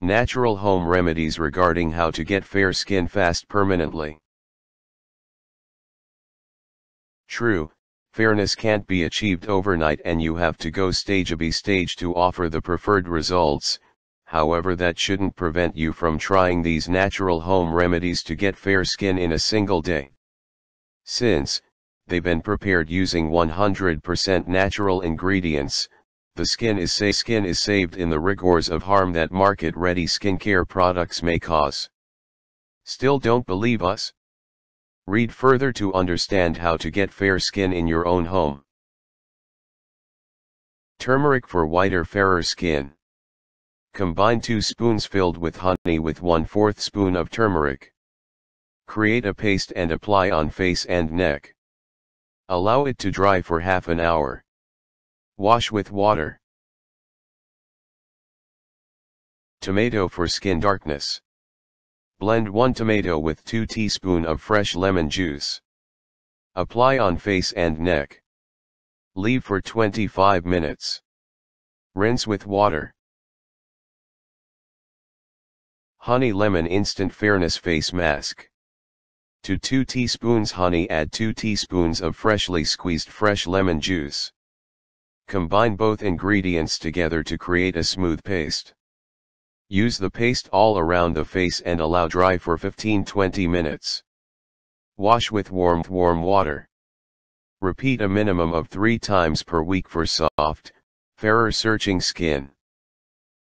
Natural home remedies regarding how to get fair skin fast permanently. True, fairness can't be achieved overnight and you have to go stage by stage to offer the preferred results. However, that shouldn't prevent you from trying these natural home remedies to get fair skin in a single day. Since they've been prepared using 100% natural ingredients, the skin is saved in the rigours of harm that market-ready skincare products may cause. Still don't believe us? Read further to understand how to get fair skin in your own home. Turmeric for whiter, fairer skin. Combine 2 spoons filled with honey with 1/4 spoon of turmeric. Create a paste and apply on face and neck. Allow it to dry for half an hour. Wash with water. Tomato for skin darkness. Blend 1 tomato with 2 teaspoons of fresh lemon juice. Apply on face and neck. Leave for 25 minutes. Rinse with water. Honey Lemon Instant Fairness Face Mask. To 2 teaspoons honey add 2 teaspoons of freshly squeezed fresh lemon juice. Combine both ingredients together to create a smooth paste. Use the paste all around the face and allow dry for 15-20 minutes. Wash with warm water. Repeat a minimum of 3 times per week for soft, fairer searching skin.